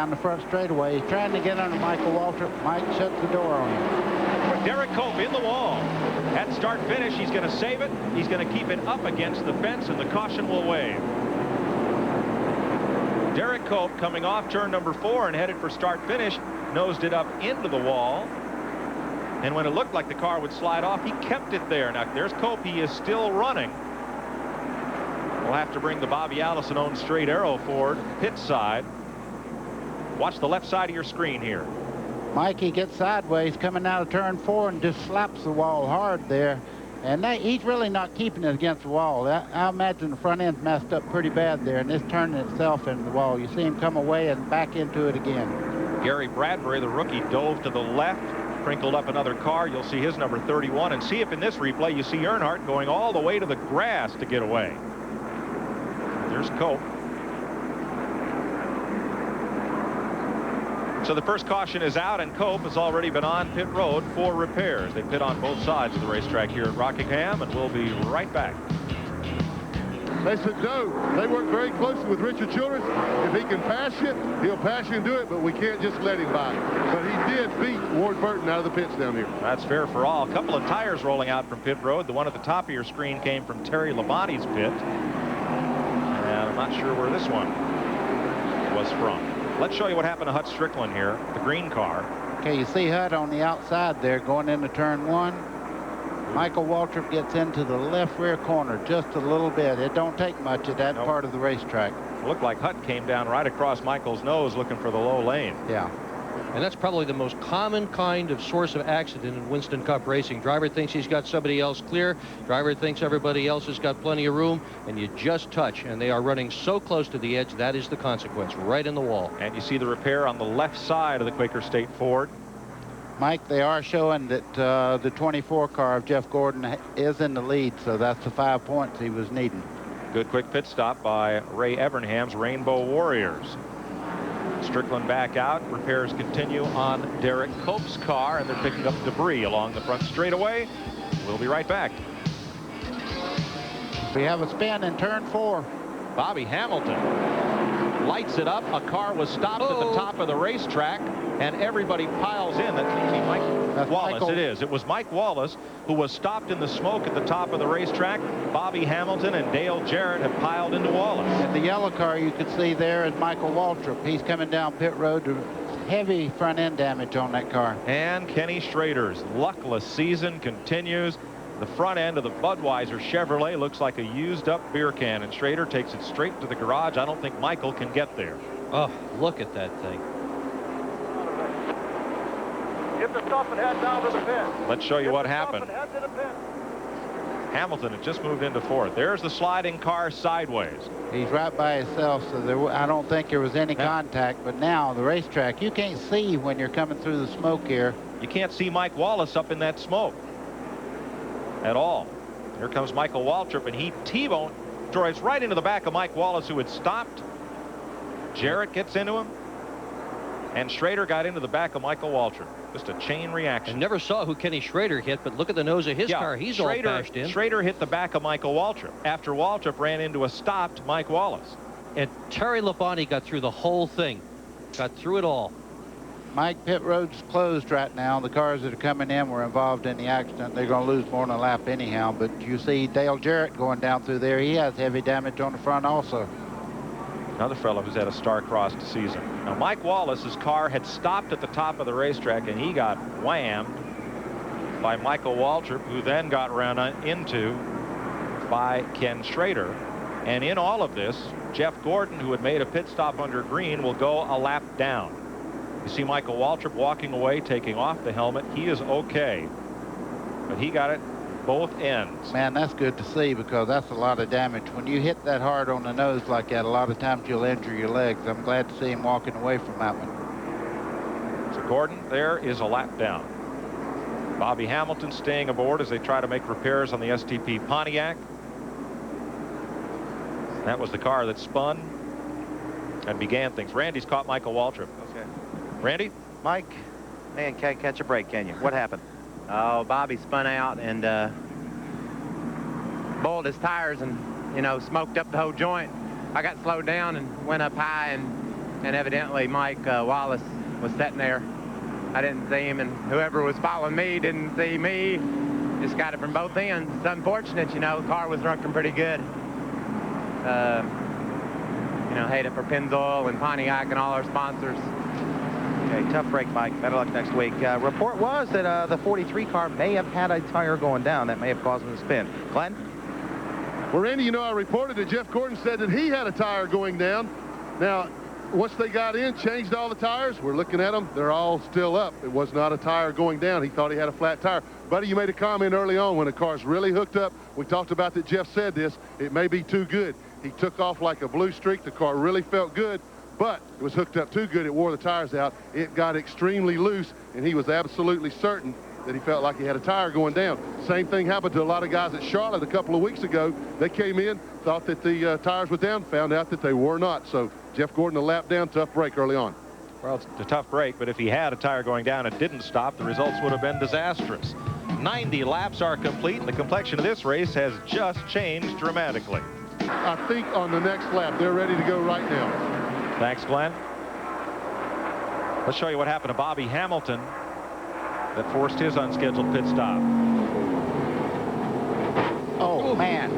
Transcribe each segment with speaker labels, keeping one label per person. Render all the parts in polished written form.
Speaker 1: Down the front straightaway. He's trying to get under Michael Waltrip. Mike shuts the door on him.
Speaker 2: Derek Cope in the wall. At start finish, he's going to save it. He's going to keep it up against the fence, and the caution will wave. Derek Cope coming off turn number 4 and headed for start finish, nosed it up into the wall. And when it looked like the car would slide off, he kept it there. Now there's Cope. He is still running. We'll have to bring the Bobby Allison-owned straight arrow forward, pit side. Watch the left side of your screen here.
Speaker 1: Mike, he gets sideways coming out of turn 4 and just slaps the wall hard there. And he's really not keeping it against the wall. I imagine the front end's messed up pretty bad there, and it's turning itself into the wall. You see him come away and back into it again.
Speaker 2: Gary Bradbury, the rookie, dove to the left, crinkled up another car. You'll see his number 31, and see if in this replay you see Earnhardt going all the way to the grass to get away. There's Cope. So the first caution is out, and Cope has already been on pit road for repairs. They pit on both sides of the racetrack here at Rockingham, and we'll be right back.
Speaker 3: They said, no, they work very closely with Richard Childress. If he can pass you, he'll pass you and do it, but we can't just let him by. But he did beat Ward Burton out of the pits down here.
Speaker 2: That's fair for all. A couple of tires rolling out from pit road. The one at the top of your screen came from Terry Labonte's pit. And I'm not sure where this one was from. Let's show you what happened to Hut Strickland here, the green car.
Speaker 1: Okay, you see Hut on the outside there going into turn 1. Michael Waltrip gets into the left rear corner just a little bit. It don't take much at that part of the racetrack.
Speaker 2: It looked like Hut came down right across Michael's nose looking for the low lane.
Speaker 1: Yeah.
Speaker 4: And that's probably the most common kind of source of accident in Winston Cup racing. Driver thinks he's got somebody else clear. Driver thinks everybody else has got plenty of room, and you just touch, and they are running so close to the edge. That is the consequence, right in the wall.
Speaker 2: And you see the repair on the left side of the Quaker State Ford.
Speaker 1: Mike, they are showing that the 24 car of Jeff Gordon is in the lead, so that's the 5 points he was needing.
Speaker 2: Good quick pit stop by Ray Evernham's Rainbow Warriors. Strickland back out. Repairs continue on Derek Cope's car, and they're picking up debris along the front straightaway. We'll be right back.
Speaker 1: We have a spin in turn 4.
Speaker 2: Bobby Hamilton lights it up. A car was stopped at the top of the racetrack, and everybody piles in. That's Mike Wallace. Michael. It is. It was Mike Wallace who was stopped in the smoke at the top of the racetrack. Bobby Hamilton and Dale Jarrett have piled into Wallace.
Speaker 1: And the yellow car you could see there is Michael Waltrip. He's coming down pit road to heavy front end damage on that car.
Speaker 2: And Kenny Schrader's luckless season continues. The front end of the Budweiser Chevrolet looks like a used up beer can, and Schrader takes it straight to the garage. I don't think Michael can get there.
Speaker 4: Oh, look at that thing.
Speaker 5: Get the stop and head down to the pit.
Speaker 2: Let's show you what happened. Hamilton had just moved into 4th. There's the sliding car sideways.
Speaker 1: He's right by himself, so I don't think there was any contact. But now the racetrack, you can't see when you're coming through the smoke here.
Speaker 2: You can't see Mike Wallace up in that smoke at all. Here comes Michael Waltrip, and he T-bone drives right into the back of Mike Wallace, who had stopped. Jarrett gets into him, and Schrader got into the back of Michael Waltrip. Just a chain reaction.
Speaker 4: I never saw who Kenny Schrader hit, but look at the nose of his car. He's all bashed in.
Speaker 2: Schrader hit the back of Michael Waltrip after Waltrip ran into a stopped Mike Wallace.
Speaker 4: And Terry Labonte got through the whole thing. Got through it all.
Speaker 1: Mike, pit road's closed right now. The cars that are coming in were involved in the accident. They're going to lose more than a lap anyhow. But you see Dale Jarrett going down through there. He has heavy damage on the front also.
Speaker 2: Another fellow who's had a star-crossed season. Now, Mike Wallace's car had stopped at the top of the racetrack, and he got whammed by Michael Waltrip, who then got run into by Ken Schrader. And in all of this, Jeff Gordon, who had made a pit stop under green, will go a lap down. You see Michael Waltrip walking away, taking off the helmet. He is okay, but he got it both ends.
Speaker 1: Man, that's good to see, because that's a lot of damage. When you hit that hard on the nose like that, a lot of times you'll injure your legs. I'm glad to see him walking away from that one.
Speaker 2: So Gordon, there is a lap down. Bobby Hamilton staying aboard as they try to make repairs on the STP Pontiac. That was the car that spun and began things. Randy's caught Michael Waltrip.
Speaker 6: Okay.
Speaker 2: Randy?
Speaker 6: Mike, man, can't catch a break, can you? What happened? Oh, Bobby spun out and boiled his tires and, you know, smoked up the whole joint. I got slowed down and went up high and
Speaker 7: and evidently Mike Wallace was sitting there. I didn't see him, and whoever was following me didn't see me. Just got it from both ends. It's unfortunate, you know, the car was working pretty good. You know, hate it for Pennzoil and Pontiac and all our sponsors.
Speaker 6: Okay, tough break, Mike. Better luck next week. Report was that the 43 car may have had a tire going down. That may have caused him to spin. Glenn?
Speaker 3: Well, Randy, you know, I reported that Jeff Gordon said that he had a tire going down. Now, once they got in, changed all the tires, we're looking at them. They're all still up. It was not a tire going down. He thought he had a flat tire. Buddy, you made a comment early on when the car's really hooked up. We talked about that. Jeff said this. It may be too good. He took off like a blue streak. The car really felt good, but it was hooked up too good. It wore the tires out. It got extremely loose, and he was absolutely certain that he felt like he had a tire going down. Same thing happened to a lot of guys at Charlotte a couple of weeks ago. They came in, thought that the tires were down, found out that they were not. So Jeff Gordon a lap down, tough break early on.
Speaker 2: Well, it's a tough break, but if he had a tire going down and didn't stop, the results would have been disastrous. 90 laps are complete, and the complexion of this race has just changed dramatically.
Speaker 3: I think on the next lap, they're ready to go right now.
Speaker 2: Thanks, Glenn. Let's show you what happened to Bobby Hamilton that forced his unscheduled pit stop.
Speaker 1: Oh, man.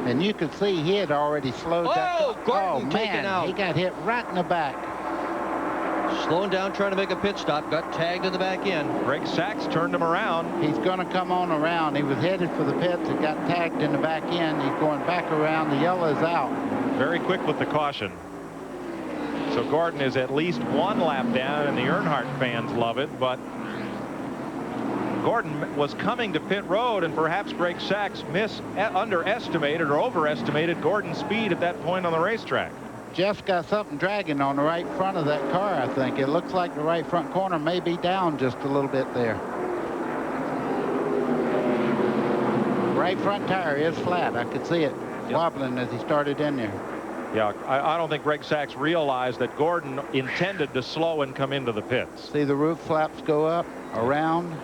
Speaker 1: And you could see he had already slowed down.
Speaker 4: Oh, Gordon taken
Speaker 1: man,
Speaker 4: out.
Speaker 1: He got hit right in the back.
Speaker 4: Slowing down, trying to make a pit stop, got tagged in the back end.
Speaker 2: Greg Sachs turned him around.
Speaker 1: He's going to come on around. He was headed for the pits and got tagged in the back end. He's going back around. The yellow is out.
Speaker 2: Very quick with the caution. So Gordon is at least one lap down, and the Earnhardt fans love it, but Gordon was coming to pit road, and perhaps Greg Sachs underestimated or overestimated Gordon's speed at that point on the racetrack.
Speaker 1: Jeff's got something dragging on the right front of that car, I think. It looks like the right front corner may be down just a little bit there. Right front tire is flat. I could see it wobbling as he started in there.
Speaker 2: Yeah, I don't think Greg Sachs realized that Gordon intended to slow and come into the pits.
Speaker 1: See the roof flaps go up, around.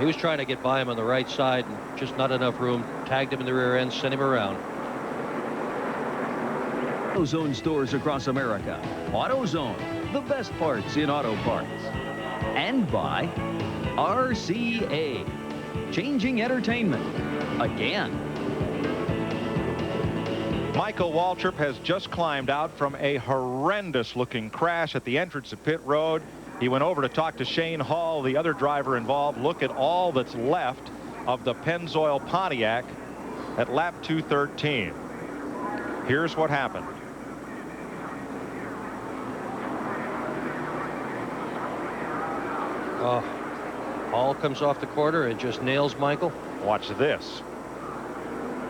Speaker 4: He was trying to get by him on the right side, and just not enough room. Tagged him in the rear end, sent him around.
Speaker 8: AutoZone stores across America. AutoZone, the best parts in auto parts. And by RCA, changing entertainment again.
Speaker 2: Michael Waltrip has just climbed out from a horrendous looking crash at the entrance of pit road. He went over to talk to Shane Hall, the other driver involved. Look at all that's left of the Pennzoil Pontiac at lap 213. Here's what happened.
Speaker 4: Hall comes off the corner and just nails Michael.
Speaker 2: Watch this.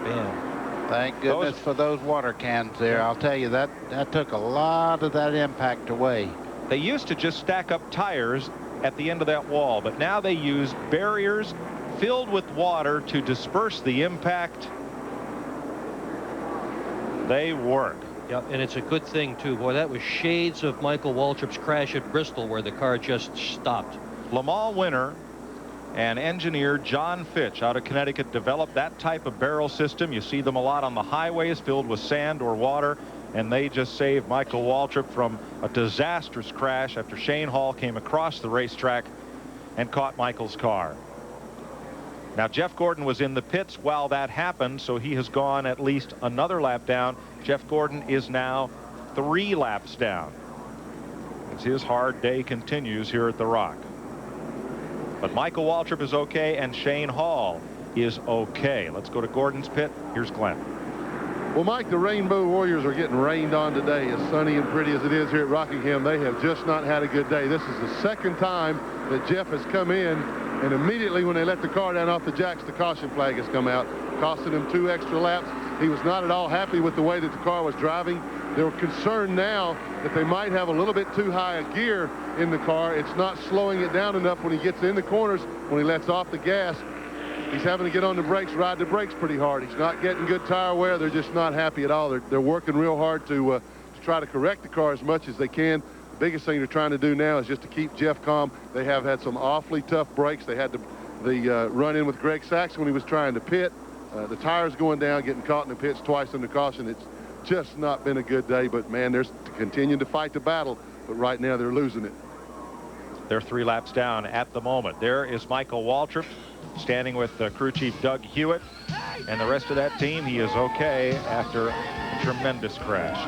Speaker 4: Bam.
Speaker 1: Thank goodness for those water cans there. I'll tell you, that took a lot of that impact away.
Speaker 2: They used to just stack up tires at the end of that wall, but now they use barriers filled with water to disperse the impact. They work.
Speaker 4: Yeah, and it's a good thing, too. Boy, that was shades of Michael Waltrip's crash at Bristol, where the car just stopped.
Speaker 2: Le Mans winner and engineer John Fitch out of Connecticut developed that type of barrel system. You see them a lot on the highways filled with sand or water, and they just saved Michael Waltrip from a disastrous crash after Shane Hall came across the racetrack and caught Michael's car. Now, Jeff Gordon was in the pits while that happened, so he has gone at least another lap down. Jeff Gordon is now 3 laps down as his hard day continues here at the Rock. But Michael Waltrip is okay, and Shane Hall is okay. Let's go to Gordon's pit. Here's Glenn.
Speaker 3: Well, Mike, the Rainbow Warriors are getting rained on today. As sunny and pretty as it is here at Rockingham, they have just not had a good day. This is the second time that Jeff has come in, and immediately when they let the car down off the jacks, the caution flag has come out, costing him 2 extra laps. He was not at all happy with the way that the car was driving. They're concerned now that they might have a little bit too high a gear in the car. It's not slowing it down enough when he gets in the corners. When he lets off the gas, he's having to get on the brakes, ride the brakes pretty hard. He's not getting good tire wear. They're just not happy at all. They're working real hard to try to correct the car as much as they can. The biggest thing they're trying to do now is just to keep Jeff calm. They have had some awfully tough breaks. They had the run in with Greg Sachs when he was trying to pit. The tires going down, getting caught in the pits twice in the caution. It's just not been a good day, but man, they're continuing to fight the battle, but right now they're losing it.
Speaker 2: They're 3 laps down at the moment. There is Michael Waltrip standing with crew chief Doug Hewitt, and the rest of that team. He is okay after a tremendous crash.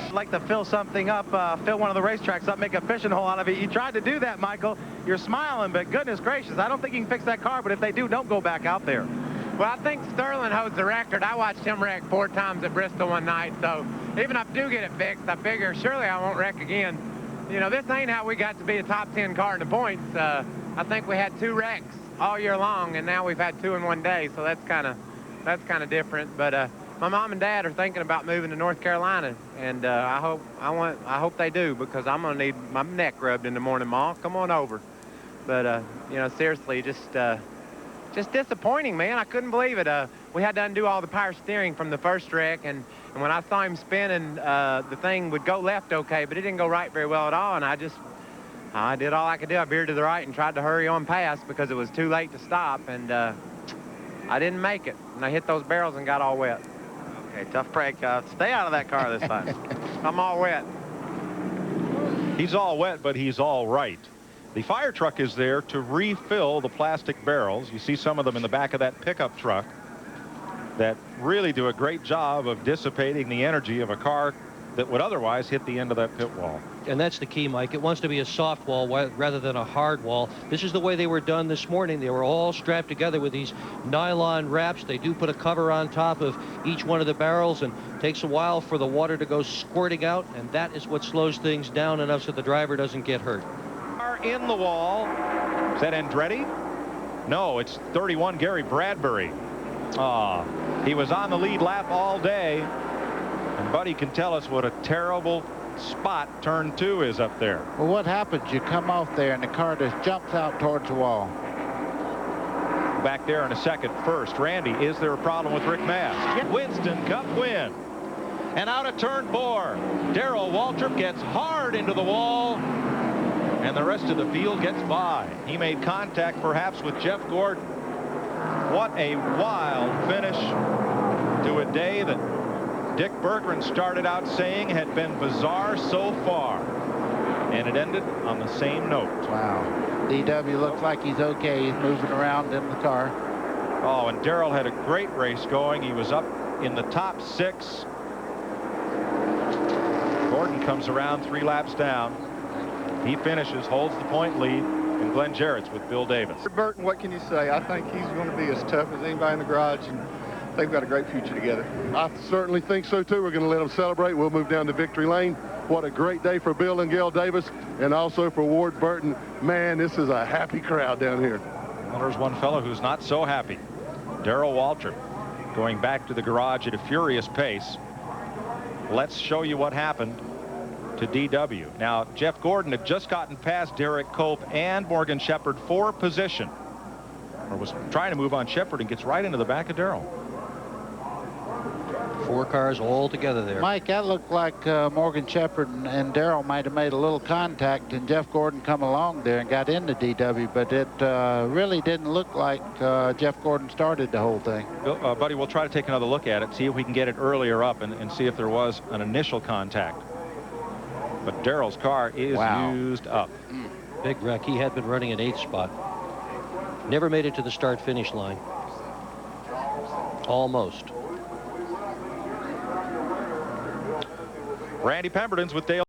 Speaker 6: I'd like to fill something up, fill one of the racetracks up, make a fishing hole out of it. You tried to do that, Michael. You're smiling, but goodness gracious, I don't think you can fix that car, but if they do, don't go back out there.
Speaker 7: Well, I think Sterling holds the record. I watched him wreck 4 times at Bristol one night, so even if I do get it fixed, I figure surely I won't wreck again. You know, this ain't how we got to be a top 10 car in the points. I think we had 2 wrecks all year long, and now we've had 2 in one day, so that's kind of different. But my mom and dad are thinking about moving to North Carolina, and I hope they do, because I'm gonna need my neck rubbed in the morning, Ma. Come on over. But you know, seriously, just disappointing, man. I couldn't believe it. We had to undo all the power steering from the first wreck, and when I saw him spinning, the thing would go left okay, but it didn't go right very well at all, and I did all I could do. I veered to the right and tried to hurry on past because it was too late to stop, and I didn't make it. And I hit those barrels and got all wet.
Speaker 6: Okay, tough break. Stay out of that car this time.
Speaker 7: I'm all wet.
Speaker 2: He's all wet, but he's all right. The fire truck is there to refill the plastic barrels. You see some of them in the back of that pickup truck that really do a great job of dissipating the energy of a car that would otherwise hit the end of that pit wall.
Speaker 4: And that's the key, Mike. It wants to be a soft wall rather than a hard wall. This is the way they were done this morning. They were all strapped together with these nylon wraps. They do put a cover on top of each one of the barrels, and it takes a while for the water to go squirting out, and that is what slows things down enough so the driver doesn't get hurt.
Speaker 2: In the wall. Is that Andretti? No, it's 31 Gary Bradbury. He was on the lead lap all day, and Buddy can tell us what a terrible spot turn 2 is up there.
Speaker 1: Well, what happens? You come off there and the car just jumps out towards the wall.
Speaker 2: Back there in a second. First, Randy, is there a problem with Rick Mast? Winston Cup win. And out of turn 4, Darrell Waltrip gets hard into the wall, and the rest of the field gets by. He made contact perhaps with Jeff Gordon. What a wild finish to a day that Dick Berggren started out saying had been bizarre so far, and it ended on the same note.
Speaker 1: Wow. DW looks like he's okay. He's moving around in the car.
Speaker 2: Oh, and Darrell had a great race going. He was up in the top 6. Gordon comes around 3 laps down. He finishes, holds the point lead, and Glenn Jarrett's with Bill Davis.
Speaker 9: Burton, what can you say? I think he's going to be as tough as anybody in the garage, and they've got a great future together.
Speaker 3: I certainly think so, too. We're going to let them celebrate. We'll move down to victory lane. What a great day for Bill and Gail Davis, and also for Ward Burton. Man, this is a happy crowd down here.
Speaker 2: Well, there's one fellow who's not so happy. Darrell Waltrip going back to the garage at a furious pace. Let's show you what happened to DW. Now, Jeff Gordon had just gotten past Derek Cope and Morgan Shepherd for position, or was trying to move on Shepherd, and gets right into the back of Darrell.
Speaker 4: 4 cars all together there.
Speaker 1: Mike, that looked like Morgan Shepherd and Darrell might have made a little contact, and Jeff Gordon come along there and got into DW, but it really didn't look like Jeff Gordon started the whole thing.
Speaker 2: Buddy, we'll try to take another look at it, see if we can get it earlier up, and see if there was an initial contact. But Darrell's car is used up.
Speaker 4: Big wreck. He had been running an 8th spot. Never made it to the start-finish line. Almost.
Speaker 2: Randy Pemberton's with Dale.